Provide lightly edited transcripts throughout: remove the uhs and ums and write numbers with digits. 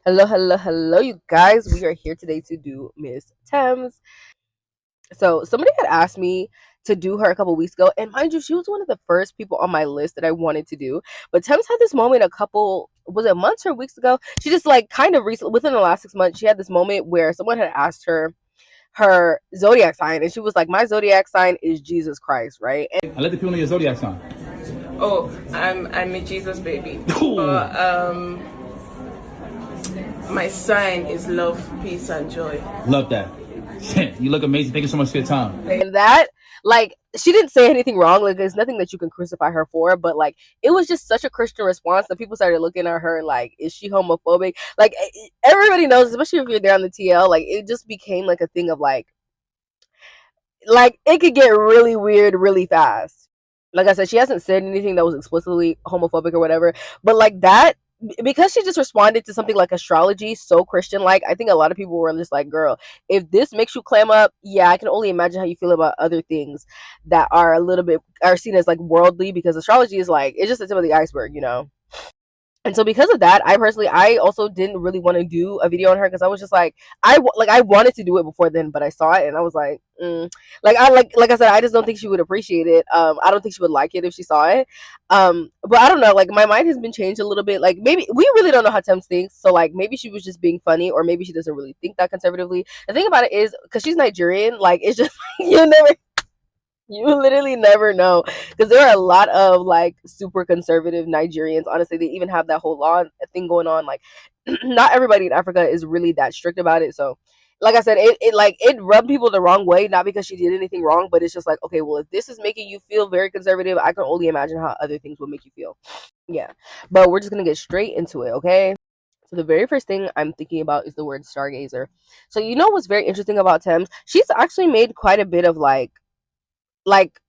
Hello, hello, hello, you guys. We are here today to do Miss Tems. So, somebody had asked me to do her a couple weeks ago, and mind you, she was one of the first people on my list that I wanted to do. But Tems had this moment a couple, was it months or weeks ago? She just like kind of recently, within the last 6 months, she had this moment where someone had asked her zodiac sign, and she was like, "My zodiac sign is Jesus Christ, right?" I let the people know your zodiac sign. Oh, I'm a Jesus baby. But my sign is love, peace, and joy. Love that. You look amazing. Thank you so much for your time. And that, like, she didn't say anything wrong. Like, there's nothing that you can crucify her for, but like, it was just such a Christian response that people started looking at her like, is she homophobic? Like, everybody knows, especially if you're there on the TL, like, it just became like a thing of like it could get really weird really fast. Like I said, she hasn't said anything that was explicitly homophobic or whatever, but like that, because she just responded to something like astrology so Christian like, I think a lot of people were just like, girl, if this makes you clam up, yeah, I can only imagine how you feel about other things that are a little bit are seen as like worldly, because astrology is like, it's just the tip of the iceberg, you know. And so because of that, I also didn't really want to do a video on her, because I was just like, I wanted to do it before then, but I saw it and I was like, like I said, I just don't think she would appreciate it. I don't think she would like it if she saw it. But I don't know, like my mind has been changed a little bit. Like, maybe we really don't know how Thames thinks, so like maybe she was just being funny, or maybe she doesn't really think that conservatively. The thing about it is, because she's Nigerian, like, it's just you never, you literally never know, because there are a lot of like super conservative Nigerians. Honestly, they even have that whole law thing going on. Like, not everybody in Africa is really that strict about it. So, like I said, it rubbed people the wrong way, not because she did anything wrong, but it's just like, okay, well, if this is making you feel very conservative, I can only imagine how other things would make you feel. Yeah, but we're just gonna get straight into it, okay? So the very first thing I'm thinking about is the word stargazer. So you know what's very interesting about Thames? She's actually made quite a bit of like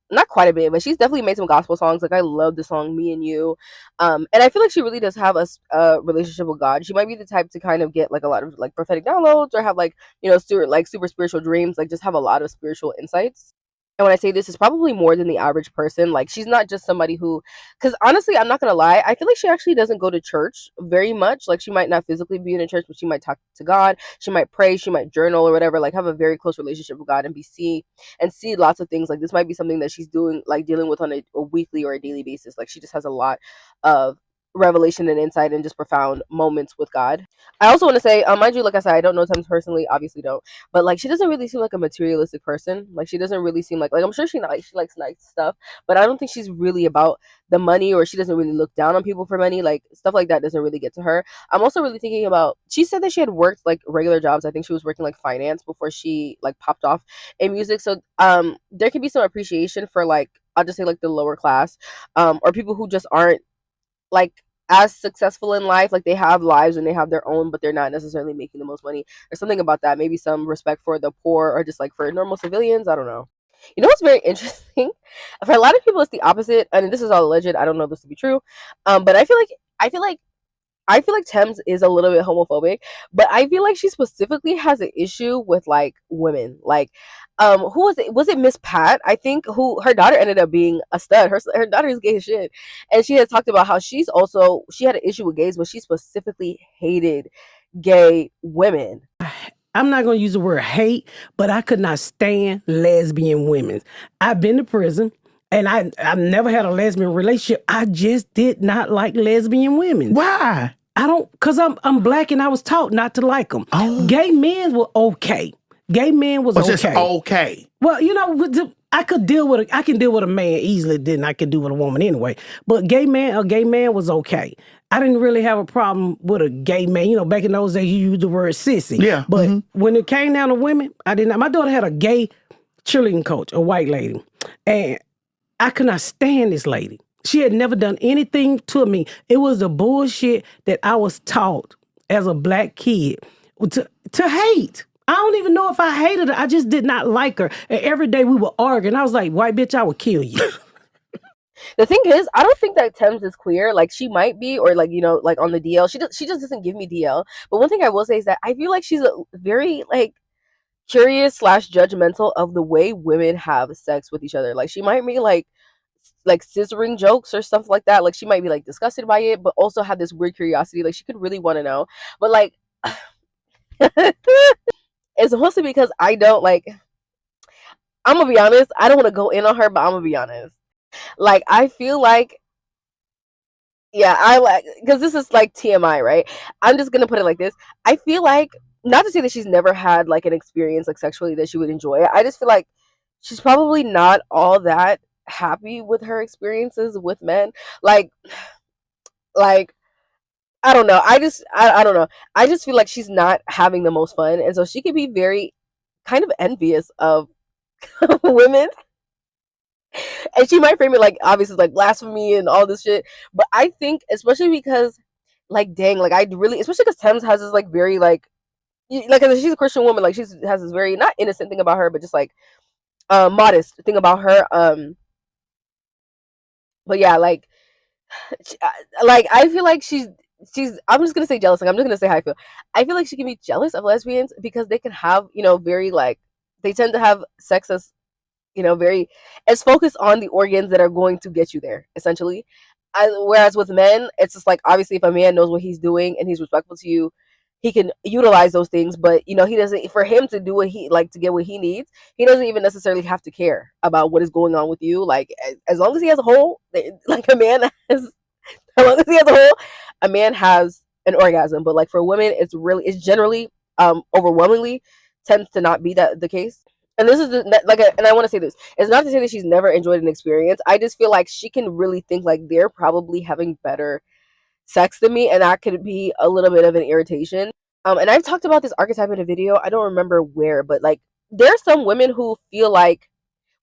not quite a bit, but she's definitely made some gospel songs. Like, I love the song "Me and You," and I feel like she really does have a relationship with God. She might be the type to kind of get like a lot of like prophetic downloads, or have like, like super spiritual dreams. Like, just have a lot of spiritual insights. And when I say this, is probably more than the average person. Like, she's not just somebody who, because honestly, I'm not gonna lie, I feel like she actually doesn't go to church very much. Like, she might not physically be in a church, but she might talk to God. She might pray. She might journal or whatever. Like, have a very close relationship with God, and see lots of things. Like, this might be something that she's doing, like dealing with on a weekly or a daily basis. Like, she just has a lot of revelation and insight and just profound moments with God. I also want to say, mind you, like I said, I don't know Thames personally, obviously don't, but like, she doesn't really seem like a materialistic person. Like, she doesn't really seem like I'm sure she likes nice stuff, but I don't think she's really about the money, or she doesn't really look down on people for money. Like, stuff like that doesn't really get to her. I'm also really thinking about, she said that she had worked like regular jobs. I think she was working like finance before she like popped off in music. So there could be some appreciation for, like, I'll just say, like, the lower class, or people who just aren't like as successful in life. Like, they have lives and they have their own, but they're not necessarily making the most money, or something about that. Maybe some respect for the poor, or just like for normal civilians. I don't know. You know what's very interesting? For a lot of people, it's the opposite. I mean, this is all alleged. I don't know this to be true. But I feel like Thames is a little bit homophobic, but I feel like she specifically has an issue with like women. Like, who was it? Was it Miss Pat? I think, who her daughter ended up being a stud. Her daughter is gay as shit, and she has talked about how she had an issue with gays, but she specifically hated gay women. I'm not going to use the word hate, but I could not stand lesbian women. I've been to prison and I've never had a lesbian relationship. I just did not like lesbian women. Why? I don't, because I'm black and I was taught not to like them. Oh. Gay men were okay. Gay men was okay. Just okay. Well, I can deal with a man easily than I could do with a woman anyway. But a gay man was okay. I didn't really have a problem with a gay man. You know, back in those days, you used the word sissy. Yeah. But when it came down to women, I did not. My daughter had a gay cheerleading coach, a white lady, and I could not stand this lady. She had never done anything to me. It was the bullshit that I was taught as a black kid to hate. I don't even know if I hated her. I just did not like her. And every day we were arguing. I was like, white bitch, I would kill you. The thing is, I don't think that Thames is queer. Like, she might be, or like, like on the DL, she just doesn't give me DL. But one thing I will say is that I feel like she's a very like curious slash judgmental of the way women have sex with each other. Like, she might be like scissoring jokes or stuff like that. Like, she might be like disgusted by it, but also have this weird curiosity. Like, she could really want to know. But like, It's mostly because I don't like. I'm gonna be honest. I don't want to go in on her, but I'm gonna be honest. Like I feel like, yeah, I like, because this is like TMI, right? I'm just gonna put it like this. I feel like, not to say that she's never had like an experience like sexually that she would enjoy. I just feel like she's probably not all that happy with her experiences with men. Like, like I don't know. I don't know. I just feel like she's not having the most fun, and so she can be very kind of envious of women, and she might frame it like obviously like blasphemy and all this shit. But I think especially because like dang, like I really, especially because Thames has this like very like like I said, she's a Christian woman, like she's has this very not innocent thing about her, but just like modest thing about her. But yeah, like I feel like she's I'm just gonna say jealous. Like I'm just gonna say how I feel. I feel like she can be jealous of lesbians because they can have, very like they tend to have sex as, very as focused on the organs that are going to get you there, essentially. Whereas with men, it's just like obviously if a man knows what he's doing and he's respectful to you, he can utilize those things. But he doesn't. For him to do what he like to get what he needs, he doesn't even necessarily have to care about what is going on with you. Like as long as he has a hole, like a man has, as long as he has a hole, a man has an orgasm. But like for women, it's generally overwhelmingly tends to not be that the case. And this is and I want to say this. It's not to say that she's never enjoyed an experience. I just feel like she can really think like they're probably having better sex than me, and that could be a little bit of an irritation. And I've talked about this archetype in a video. I don't remember where, but like there's some women who feel like,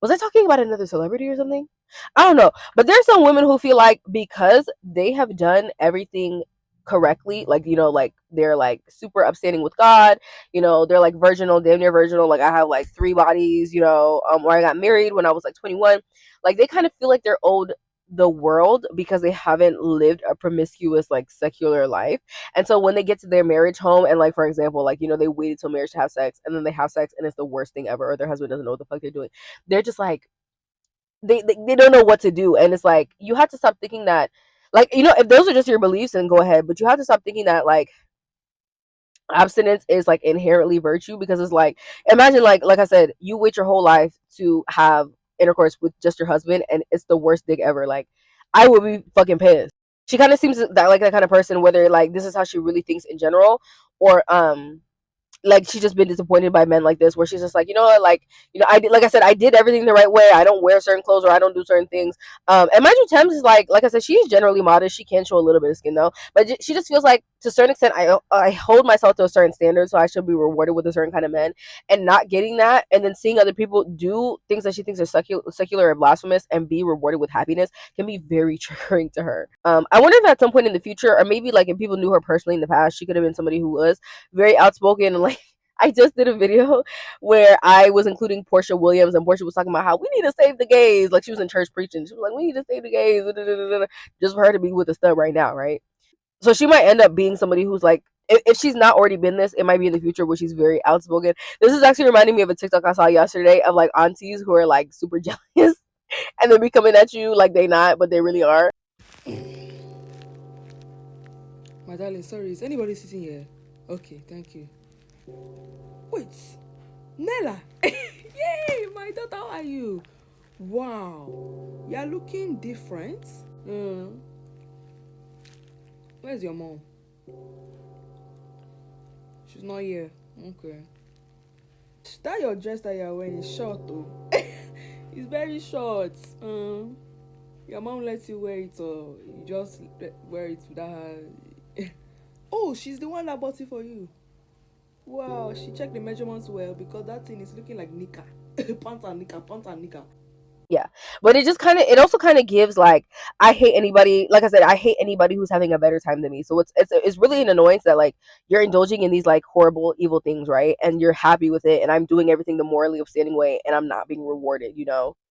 was I talking about another celebrity or something? I don't know. But there's some women who feel like because they have done everything correctly, like, like they're like super upstanding with God, they're like virginal, damn near virginal. Like I have like three bodies, or I got married when I was like 21. Like they kind of feel like they're owed the world because they haven't lived a promiscuous like secular life. And so when they get to their marriage home and like for example, like they waited till marriage to have sex and then they have sex and it's the worst thing ever, or their husband doesn't know what the fuck they're doing, they're just like they don't know what to do. And it's like you have to stop thinking that, like, if those are just your beliefs, then go ahead, but you have to stop thinking that like abstinence is like inherently virtue. Because it's like, imagine like I said, you wait your whole life to have intercourse with just your husband and it's the worst dick ever. Like I would be fucking pissed. She kind of seems that like that kind of person, whether like this is how she really thinks in general, or like she's just been disappointed by men like this, where she's just like, what, like, I did, like I said, I did everything the right way. I don't wear certain clothes or I don't do certain things. And mind you, Thames is like I said, she's generally modest. She can show a little bit of skin though, but she just feels like to a certain extent, I hold myself to a certain standard, so I should be rewarded with a certain kind of men, and not getting that, and then seeing other people do things that she thinks are secular or blasphemous and be rewarded with happiness can be very triggering to her. I wonder if at some point in the future, or maybe like if people knew her personally in the past, she could have been somebody who was very outspoken and like I just did a video where I was including Portia Williams, and Portia was talking about how we need to save the gays. Like she was in church preaching. She was like, we need to save the gays. Just for her to be with a stud right now, right? So she might end up being somebody who's like, if she's not already been this, it might be in the future where she's very outspoken. This is actually reminding me of a TikTok I saw yesterday of like aunties who are like super jealous and they'll be coming at you like they not, but they really are. My darling, sorry, is anybody sitting here? Okay, thank you. Wait, Nella! Yay, my daughter, how are you? Wow, you're looking different. Where's your mom? She's not here. Okay. That your dress that you're wearing is short though. It's very short. Your mom lets you wear it or you just wear it without her. Oh, she's the one that bought it for you. Wow, she checked the measurements well because that thing is looking like nika. Pants and nika, pants and nika. Yeah, but it also kind of gives like, I hate anybody, like I said, I hate anybody who's having a better time than me. So it's really an annoyance that like you're indulging in these like horrible evil things, right? And you're happy with it, and I'm doing everything the morally upstanding way and I'm not being rewarded.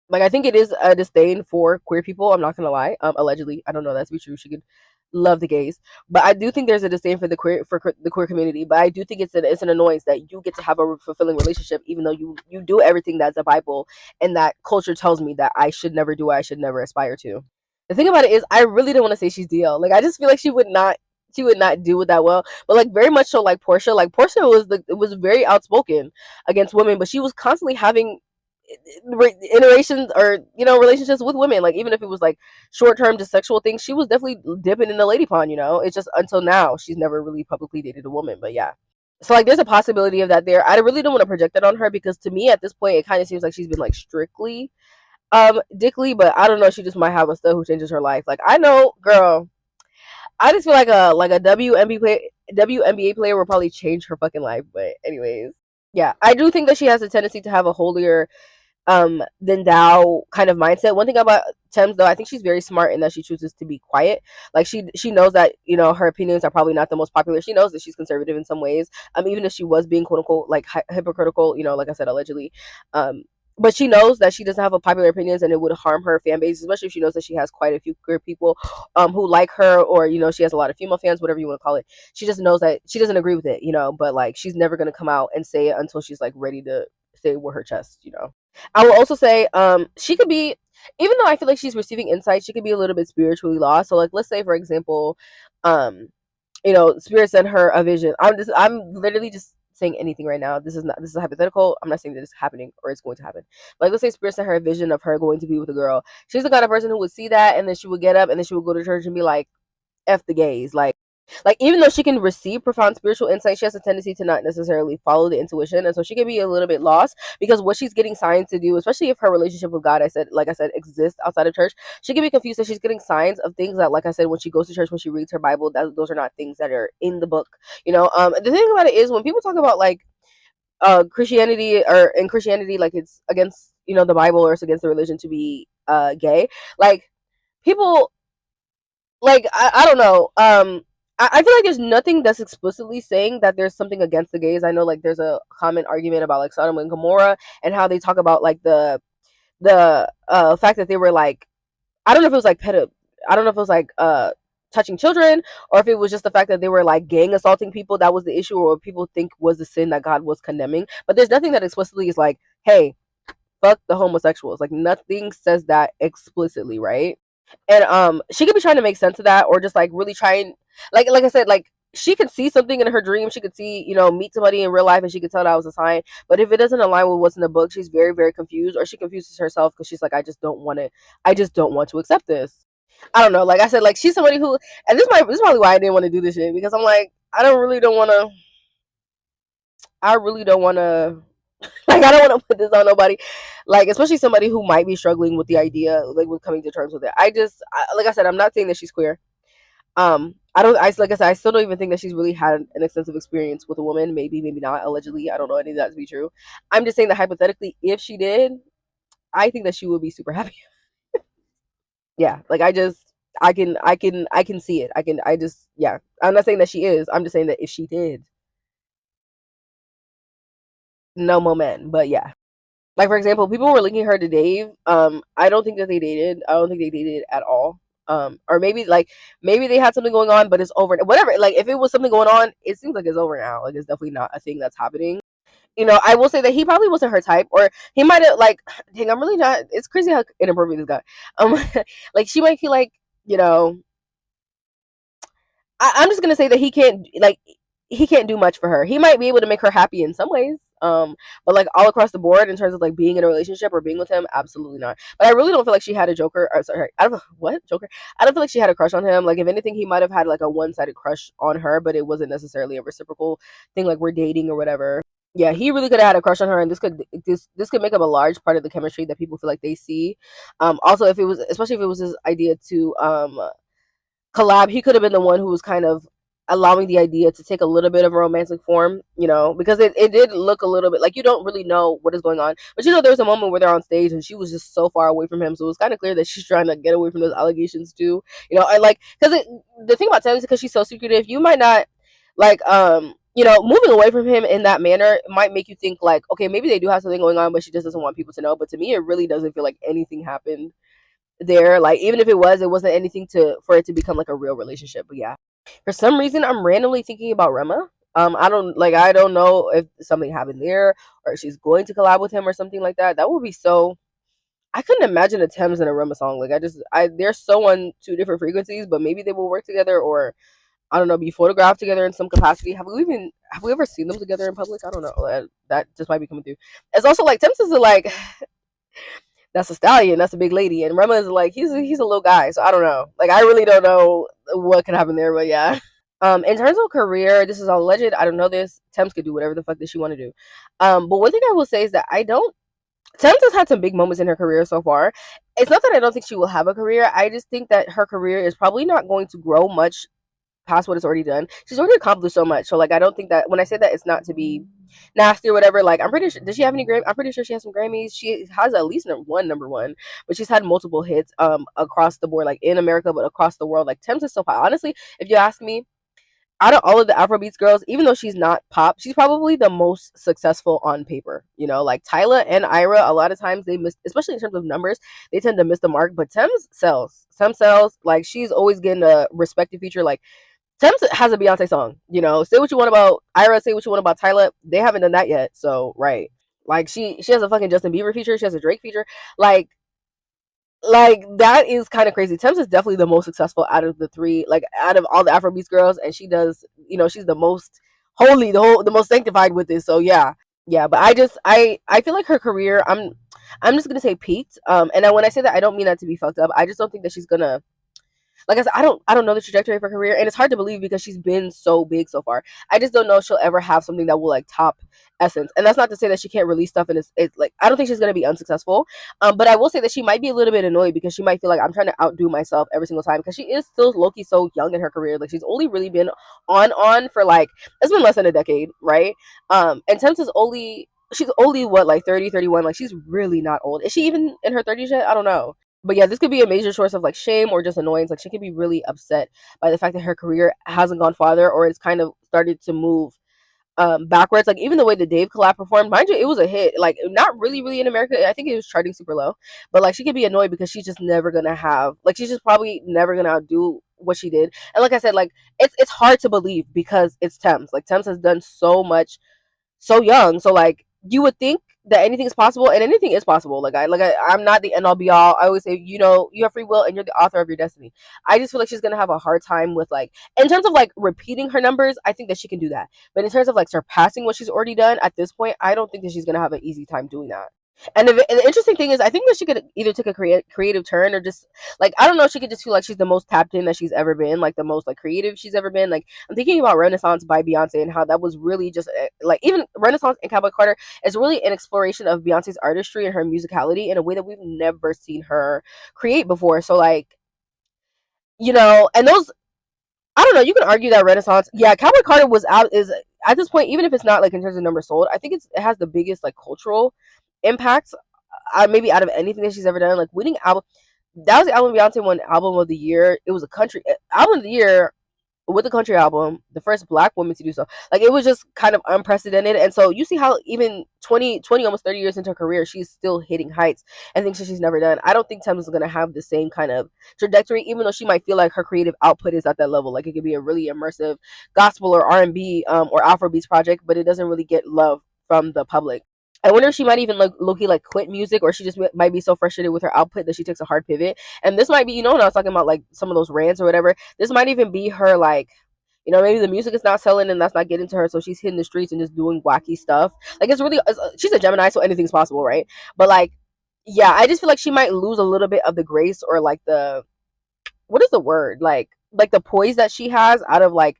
Like I think it is a disdain for queer people, I'm not gonna lie. Allegedly, I don't know that to be true. She could love the gays, but I do think there's a disdain for the queer community. But I do think it's an annoyance that you get to have a fulfilling relationship even though you do everything that the Bible and that culture tells me that I should never do, I should never aspire to. The thing about it is I really don't want to say she's DL. Like I just feel like she would not do it that well. But like very much so like Portia. Like Portia was very outspoken against women, but she was constantly having iterations or relationships with women. Like even if it was like short term just sexual things, she was definitely dipping in the lady pond. It's just until now she's never really publicly dated a woman. But yeah. So like there's a possibility of that there. I really don't want to project that on her because to me at this point it kind of seems like she's been like strictly dickly, but I don't know, she just might have a stud who changes her life. Like I know, girl, I just feel like a WNBA player will probably change her fucking life. But anyways, yeah, I do think that she has a tendency to have a holier than thou kind of mindset. One thing about Thames though, I think she's very smart in that she chooses to be quiet. Like she knows that her opinions are probably not the most popular. She knows that she's conservative in some ways. Even if she was being quote unquote like hypocritical, like I said, allegedly. But she knows that she doesn't have a popular opinions and it would harm her fan base, especially if she knows that she has quite a few queer people who like her, or she has a lot of female fans, whatever you want to call it. She just knows that she doesn't agree with it, but like she's never gonna come out and say it until she's like ready to say it with her chest. I will also say, she could be, even though I feel like she's receiving insight, she could be a little bit spiritually lost. So, like, let's say, for example, um, Spirit sent her a vision. I'm literally just saying anything right now. This is hypothetical. I'm not saying that it's happening or it's going to happen. Like, let's say Spirit sent her a vision of her going to be with a girl. She's the kind of person who would see that, and then she would get up, and then she would go to church and be like, F the gays. Like even though she can receive profound spiritual insight, she has a tendency to not necessarily follow the intuition, and so she can be a little bit lost because what she's getting signs to do, especially if her relationship with God, like I said, exists outside of church, she can be confused that she's getting signs of things that, like I said, when she goes to church, when she reads her Bible, that those are not things that are in the book. The thing about it is when people talk about like Christianity, or in Christianity, like it's against the Bible or it's against the religion to be gay, like people like I don't know. I feel like there's nothing that's explicitly saying that there's something against the gays. I know like there's a common argument about like Sodom and Gomorrah and how they talk about like the fact that they were like, I don't know if it was like I don't know if it was like touching children, or if it was just the fact that they were like gang assaulting people that was the issue, or what people think was the sin that God was condemning. But there's nothing that explicitly is like, hey, fuck the homosexuals. Like nothing says that explicitly, right? And she could be trying to make sense of that, or just like really trying, like I said, like she could see something in her dream. She could see, meet somebody in real life, and she could tell that was a sign. But if it doesn't align with what's in the book, she's very, very confused, or she confuses herself because she's like, I just don't want to accept this. I don't know. Like I said, like she's somebody who, and this is probably why I didn't want to do this shit, because I'm like, I really don't want to like I don't want to put this on nobody, like especially somebody who might be struggling with the idea, like with coming to terms with it. Like I said, I'm not saying that she's queer. I don't. I like I said, I still don't even think that she's really had an extensive experience with a woman. Maybe, maybe not. Allegedly, I don't know any of that to be true. I'm just saying that hypothetically, if she did, I think that she would be super happy. Yeah, like I can see it. Yeah. I'm not saying that she is. I'm just saying that if she did, no moment. But yeah. Like for example, people were linking her to Dave. I don't think that they dated. I don't think they dated at all. Or maybe they had something going on, but it's over. Whatever. Like if it was something going on, it seems like it's over now. Like it's definitely not a thing that's happening. I will say that he probably wasn't her type, or he might have like. Dang, I'm really not. It's crazy how inappropriate this guy. Um, like she might feel like you know I'm just gonna say that he can't do much for her. He might be able to make her happy in some ways. But like all across the board in terms of like being in a relationship or being with him, absolutely not. But I really don't feel like she had a Joker. Or sorry, I don't know what Joker. I don't feel like she had a crush on him. Like if anything, he might have had like a one sided crush on her, but it wasn't necessarily a reciprocal thing. Like we're dating or whatever. Yeah, he really could have had a crush on her, and this could make up a large part of the chemistry that people feel like they see. Also, if it was, especially if it was his idea to collab, he could have been the one who was kind of allowing the idea to take a little bit of a romantic form, because it did look a little bit like you don't really know what is going on. But there was a moment where they're on stage and she was just so far away from him. So it was kind of clear that she's trying to get away from those allegations too. I like, because the thing about Tim is because she's so secretive, you might not like, moving away from him in that manner might make you think like, okay, maybe they do have something going on, but she just doesn't want people to know. But to me, it really doesn't feel like anything happened there. Like even if it wasn't anything to for it to become like a real relationship. But yeah, for some reason I'm randomly thinking about Rema. I don't know if something happened there, or if she's going to collab with him or something like that. That would be so, I couldn't imagine a Tems and a Rema song. Like they're so on two different frequencies, but maybe they will work together, or I don't know, be photographed together in some capacity. Have we ever seen them together in public? I don't know. That just might be coming through. It's also like Tems is like that's a stallion, that's a big lady, and Rema is like he's a little guy. So I don't know. Like I really don't know what can happen there, but yeah. In terms of career, this is all alleged. I don't know this. Tems could do whatever the fuck that she want to do. But one thing I will say is that I don't. Tems has had some big moments in her career so far. It's not that I don't think she will have a career. I just think that her career is probably not going to grow much past what it's already done. She's already accomplished so much. So like I don't think that when I say that it's not to be nasty or whatever. Like I'm pretty sure does she have any Grammy? I'm pretty sure she has some Grammys. She has at least one number one, but she's had multiple hits across the board, like in America, but across the world. Like Tems is so hot. Honestly, if you ask me, out of all of the Afrobeats girls, even though she's not pop, she's probably the most successful on paper. You know, like Tyla and Ira, a lot of times they miss, especially in terms of numbers, they tend to miss the mark. But Tems sells. Tems sells. Like she's always getting a respected feature. Like Tems has a Beyonce song. You know, say what you want about Ira, say what you want about Tyla. They haven't done that yet. So right, like she has a fucking Justin Bieber feature. She has a Drake feature. Like that is kind of crazy. Tems is definitely the most successful out of the three, like out of all the Afrobeats girls, and she does, you know, she's the most holy, the most sanctified with this. So yeah, yeah. But I feel like her career, I'm just gonna say peaked. And when I say that, I don't mean that to be fucked up. I just don't think that she's gonna like I said, I don't know the trajectory of her career, and it's hard to believe because she's been so big so far. I just don't know if she'll ever have something that will like top Essence, and that's not to say that she can't release stuff and it's like I don't think she's gonna be unsuccessful. But I will say that she might be a little bit annoyed because she might feel like I'm trying to outdo myself every single time because she is still Loki so young in her career. Like she's only really been on for like it's been less than a decade, right? And Temps is only she's only what like 30, 31. Like she's really not old. Is she even in her 30s yet? I don't know. But yeah, this could be a major source of like shame or just annoyance. Like she could be really upset by the fact that her career hasn't gone farther or it's kind of started to move backwards. Like even the way the Dave collab performed, mind you, it was a hit. Like not really, really in America. I think it was charting super low. But like she could be annoyed because she's just never gonna have like she's just probably never gonna outdo what she did. And like I said, like it's hard to believe because it's Thames. Like Thames has done so much so young. So like you would think that anything is possible, and anything is possible. I'm not the end all be all. I always say, you know, you have free will and you're the author of your destiny. I just feel like she's gonna have a hard time with like in terms of like repeating her numbers. I think that she can do that, but in terms of like surpassing what she's already done at this point, I don't think that she's gonna have an easy time doing that. And the interesting thing is, I think that she could either take a creative turn or just like I don't know. She could just feel like she's the most tapped in that she's ever been, like the most like creative she's ever been. Like I'm thinking about Renaissance by Beyonce and how that was really just like even Renaissance and Cowboy Carter is really an exploration of Beyonce's artistry and her musicality in a way that we've never seen her create before. So like you know, and those I don't know. You can argue that Renaissance, yeah, Cowboy Carter was out is at this point, even if it's not like in terms of numbers sold, I think it has the biggest like cultural impact, maybe out of anything that she's ever done. Like winning album, that was the album Beyonce won album of the year. It was a country album of the year with the country album, the first black woman to do so. Like it was just kind of unprecedented. And so you see how even 20 almost 30 years into her career, she's still hitting heights and things that she's never done. I don't think Thames is going to have the same kind of trajectory, even though she might feel like her creative output is at that level. Like it could be a really immersive gospel or R&B or Afrobeats project, but it doesn't really get love from the public. I wonder if she might even low-key like quit music, or she just might be so frustrated with her output that she takes a hard pivot. And this might be, you know, when I was talking about like some of those rants or whatever, this might even be her like, you know, maybe the music is not selling and that's not getting to her, so she's hitting the streets and just doing wacky stuff. Like she's a Gemini, so anything's possible, right? But like, yeah, I just feel like she might lose a little bit of the grace or like the what is the word like the poise that she has out of like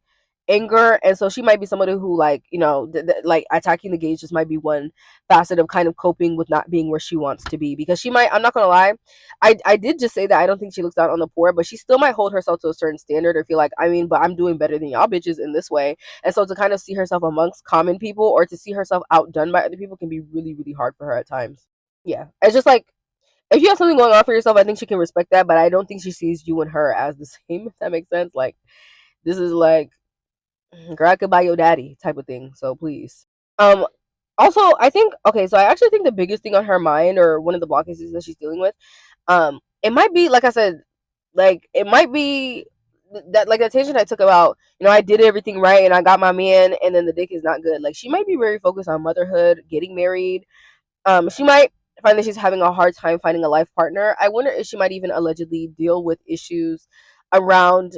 anger, and so she might be somebody who like you know like attacking the gays just might be one facet of kind of coping with not being where she wants to be, because she might, I'm not gonna lie, I did just say that I don't think she looks down on the poor, but she still might hold herself to a certain standard or feel like, I mean, but I'm doing better than y'all bitches in this way. And so to kind of see herself amongst common people or to see herself outdone by other people can be really really hard for her at times. Yeah, it's just like if you have something going on for yourself, I think she can respect that, but I don't think she sees you and her as the same, if that makes sense. Like, this is like, girl, I could buy your daddy type of thing, so please. Um, Also, I think, okay, so I actually think the biggest thing on her mind, or one of the blockages that she's dealing with, it might be, like I said, like, it might be that, like, the attention I took about, you know, I did everything right and I got my man, and then the dick is not good. Like, she might be very focused on motherhood, getting married, she might find that she's having a hard time finding a life partner. I wonder if she might even allegedly deal with issues around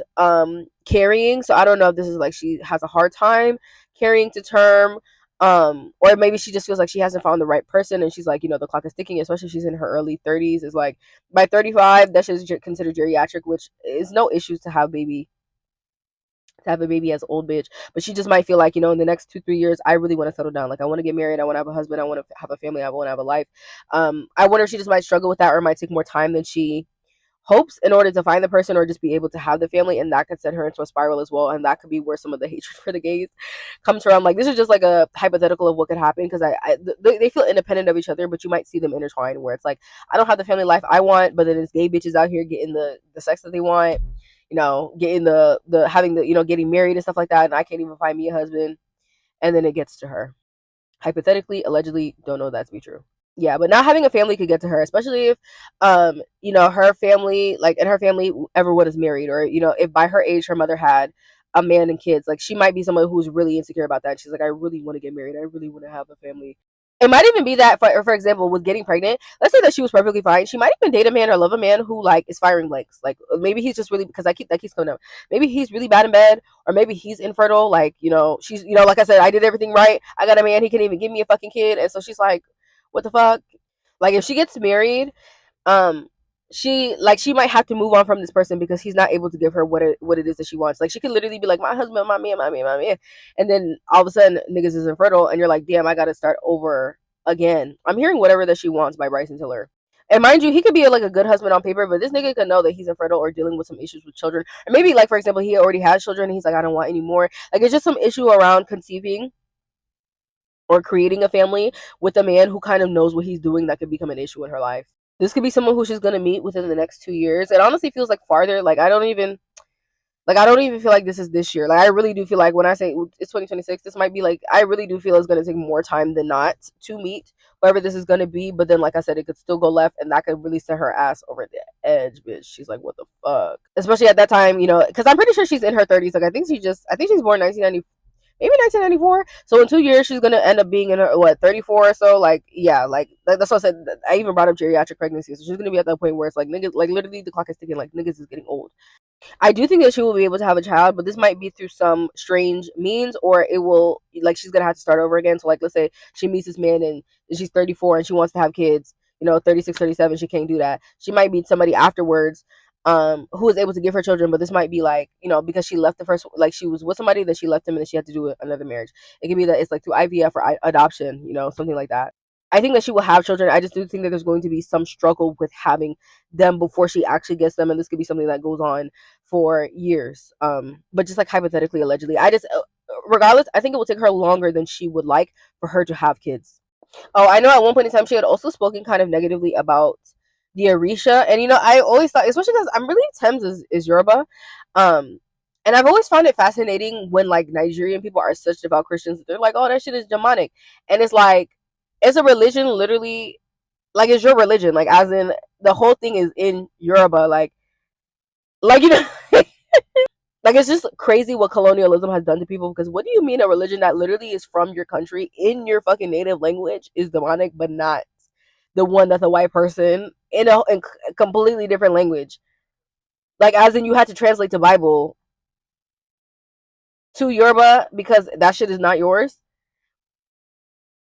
carrying. So I don't know if this is like she has a hard time carrying to term, or maybe she just feels like she hasn't found the right person, and she's like, the clock is ticking, especially if she's in her early 30s. Is like by 35 that should considered geriatric, which is no issues to have a baby as old bitch. But she just might feel like, in the next 2-3 years, I really want to settle down. Like I want to get married, I want to have a husband, I want to have a family, I want to have a life. I wonder if she just might struggle with that, or it might take more time than she hopes in order to find the person, or just be able to have the family, and that could send her into a spiral as well. And that could be where some of the hatred for the gays comes from. Like, this is just like a hypothetical of what could happen, because they feel independent of each other, but you might see them intertwine, where it's like, I don't have the family life I want, but then it's gay bitches out here getting the sex that they want, getting the having the getting married and stuff like that, and I can't even find me a husband. And then it gets to her, hypothetically, allegedly, don't know that to be true. Yeah, but not having a family could get to her, especially if her family, like, and her family, everyone is married, or if by her age her mother had a man and kids. Like, she might be someone who's really insecure about that. She's like, I really want to get married, I really want to have a family. It might even be that, for example, with getting pregnant, let's say that she was perfectly fine, she might even date a man or love a man who, like, is firing blanks. Like, maybe he's just really, because that keeps coming up, maybe he's really bad in bed, or maybe he's infertile. Like, she's, like I said, I did everything right, I got a man, he can't even give me a fucking kid. And so she's like, what the fuck? Like, if she gets married, um she might have to move on from this person because he's not able to give her what it is that she wants. Like, she could literally be like, my husband, my man, my man, my man, and then all of a sudden niggas is infertile, and you're like, damn, I gotta start over again. I'm hearing Whatever That She Wants by Bryson Tiller. And mind you, he could be like a good husband on paper, but this nigga could know that he's infertile or dealing with some issues with children. Or maybe, like, for example, he already has children and he's like, I don't want any more. Like, it's just some issue around conceiving or creating a family with a man who kind of knows what he's doing that could become an issue in her life. This could be someone who she's gonna meet within the next 2 years. It honestly feels like farther. I don't even feel like this is this year. Like, I really do feel like when I say it's 2026, this might be like, I really do feel it's gonna take more time than not to meet whoever this is gonna be. But then, like I said, it could still go left, and that could really set her ass over the edge, bitch. She's like, what the fuck? Especially at that time, because I'm pretty sure she's in her 30s. Like, I think she's born 1990, maybe 1994. So in 2 years, she's gonna end up being in her 34 or so. Like, yeah, like that's what I said. I even brought up geriatric pregnancy, so she's gonna be at that point where it's like, niggas, like, literally the clock is ticking. Like, niggas is getting old. I do think that she will be able to have a child, but this might be through some strange means, or it will, like, she's gonna have to start over again. So, like, let's say she meets this man and she's 34 and she wants to have kids. 36, 37, she can't do that. She might meet somebody afterwards, who is able to give her children, but this might be like, because she left the first, like, she was with somebody, then she left him, and then she had to do another marriage. It could be that it's like through IVF or adoption, something like that. I think that she will have children. I just do think that there's going to be some struggle with having them before she actually gets them, and this could be something that goes on for years. But just like hypothetically, allegedly, regardless, I think it will take her longer than she would like for her to have kids. Oh, I know at one point in time she had also spoken kind of negatively about the Orisha, and I always thought, especially because I'm really Thames is Yoruba, and I've always found it fascinating when, like, Nigerian people are such devout Christians. They're like, oh, that shit is demonic, and it's like, it's a religion, literally, like, it's your religion, like, as in the whole thing is in Yoruba, like like, it's just crazy what colonialism has done to people. Because what do you mean a religion that literally is from your country in your fucking native language is demonic, but not the one that's a white person in a completely different language? Like, as in, you had to translate the Bible to Yoruba because that shit is not yours.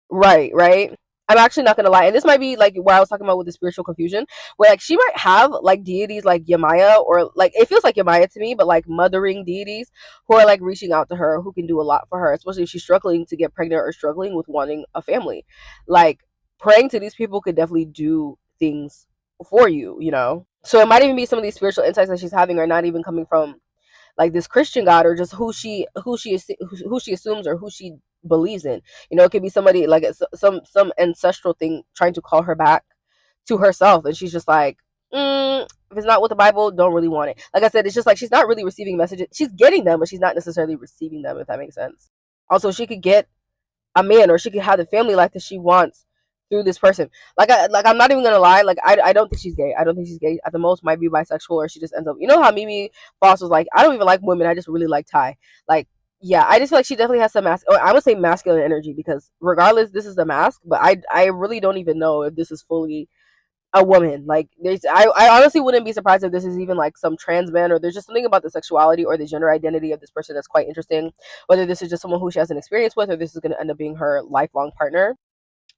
Right, right. I'm actually not gonna lie, and this might be like what I was talking about with the spiritual confusion, where, like, she might have like deities like Yamaya, or like, it feels like Yamaya to me, but like mothering deities who are like reaching out to her, who can do a lot for her, especially if she's struggling to get pregnant or struggling with wanting a family. Like, praying to these people could definitely do things for you. So it might even be some of these spiritual insights that she's having are not even coming from like this Christian God, or just who she assumes or who she believes in. It could be somebody like some ancestral thing trying to call her back to herself, and she's just like, if it's not with the Bible, don't really want it. Like I said, it's just like she's not really receiving messages. She's getting them, but she's not necessarily receiving them, if that makes sense. Also, she could get a man, or she could have the family life that she wants through this person. I'm not even gonna lie. Like, I don't think she's gay. I don't think she's gay. At the most, might be bisexual, or she just ends up. You know how Mimi Foss was like, I don't even like women. I just really like Ty. Like, yeah, I just feel like she definitely has some or I would say masculine energy, because regardless, this is a mask. But I really don't even know if this is fully a woman. Like I honestly wouldn't be surprised if this is even like some trans man, or there's just something about the sexuality or the gender identity of this person that's quite interesting. Whether this is just someone who she has an experience with, or this is going to end up being her lifelong partner.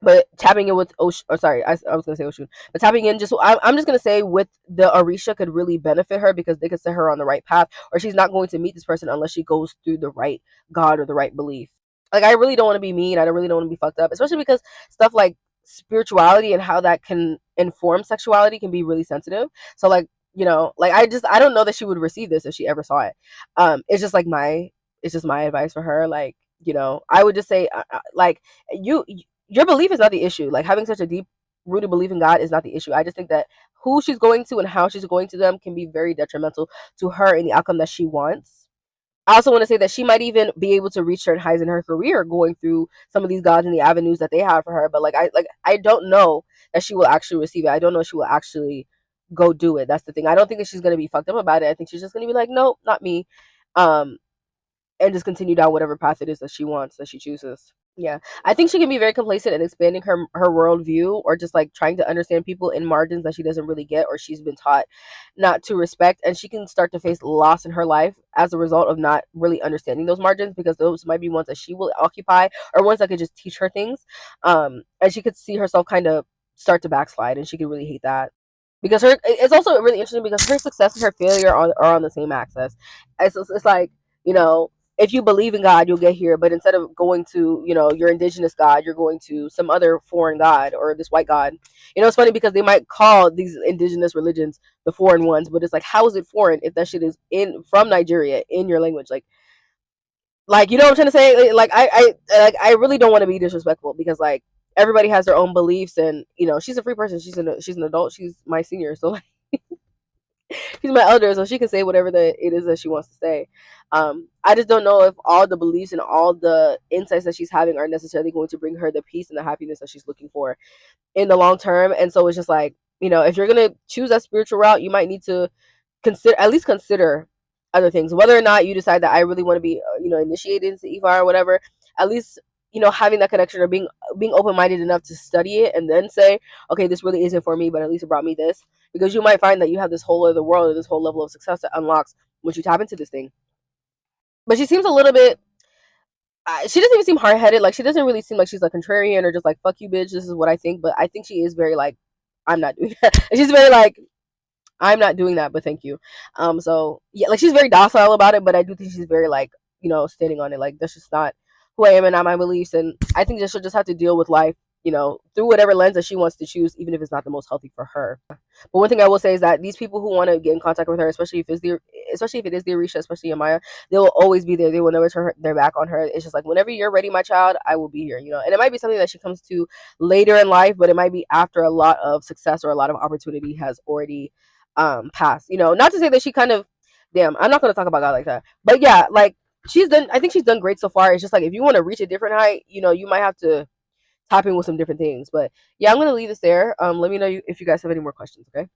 But tapping in with Ocean, or sorry, I was gonna say Ocean, but tapping in just, I'm just gonna say with the Arisha could really benefit her because they could set her on the right path, or she's not going to meet this person unless she goes through the right God or the right belief. Like I really don't want to be mean. I don't really don't want to be fucked up, especially because stuff like spirituality and how that can inform sexuality can be really sensitive. So like, like I don't know that she would receive this if she ever saw it. It's just like it's just my advice for her. Like, I would just say, like, you your belief is not the issue. Like having such a deep rooted belief in God is not the issue. I just think that who she's going to and how she's going to them can be very detrimental to her and the outcome that she wants. I also want to say that she might even be able to reach certain highs in her career going through some of these gods and the avenues that they have for her. But I don't know that she will actually receive it. I don't know if she will actually go do it. That's the thing. I don't think that she's gonna be fucked up about it. I think she's just gonna be like, nope, not me. Um, and just continue down whatever path it is that she wants, that she chooses. Yeah, I think she can be very complacent in expanding her worldview, or just like trying to understand people in margins that she doesn't really get, or she's been taught not to respect, and she can start to face loss in her life as a result of not really understanding those margins, because those might be ones that she will occupy, or ones that could just teach her things. And she could see herself kind of start to backslide, and she could really hate that. Because it's also really interesting because her success and her failure are on the same axis. It's like, you know, if you believe in God, you'll get here. But instead of going to, your indigenous God, you're going to some other foreign God or this white God. It's funny because they might call these indigenous religions the foreign ones, but it's like, how is it foreign if that shit is in from Nigeria in your language? Like, you know what I'm trying to say? I really don't want to be disrespectful because like everybody has their own beliefs, and she's a free person. She's an adult. She's my senior, so like she's my elder, so she can say whatever it is that she wants to say. I just don't know if all the beliefs and all the insights that she's having are necessarily going to bring her the peace and the happiness that she's looking for in the long term. And so it's just like, if you're gonna choose that spiritual route, you might need to consider other things, whether or not you decide that I really want to be initiated into Ifa or whatever. At least having that connection, or being open-minded enough to study it and then say, okay, this really isn't for me, but at least it brought me this, because you might find that you have this whole other world or this whole level of success that unlocks once you tap into this thing. But she seems a little bit, she doesn't even seem hard-headed. Like she doesn't really seem like she's a contrarian or just like, fuck you bitch, this is what I think. But I think she is very like, I'm not doing that. And she's very like, I'm not doing that, but thank you. So yeah, like she's very docile about it, but I do think she's very like, standing on it. Like that's just not who I am and not my beliefs. And I think that she'll just have to deal with life, through whatever lens that she wants to choose, even if it's not the most healthy for her. But one thing I will say is that these people who want to get in contact with her, especially if it is the Orisha, especially Amaya, they will always be there. They will never turn their back on her. It's just like, whenever you're ready, my child, I will be here. And it might be something that she comes to later in life, but it might be after a lot of success or a lot of opportunity has already passed. Not to say that she kind of, damn, I'm not going to talk about God like that. But yeah, like I think she's done great so far. It's just like, if you want to reach a different height, you might have to tap in with some different things. But yeah, I'm gonna leave this there. Let me know if you guys have any more questions. Okay.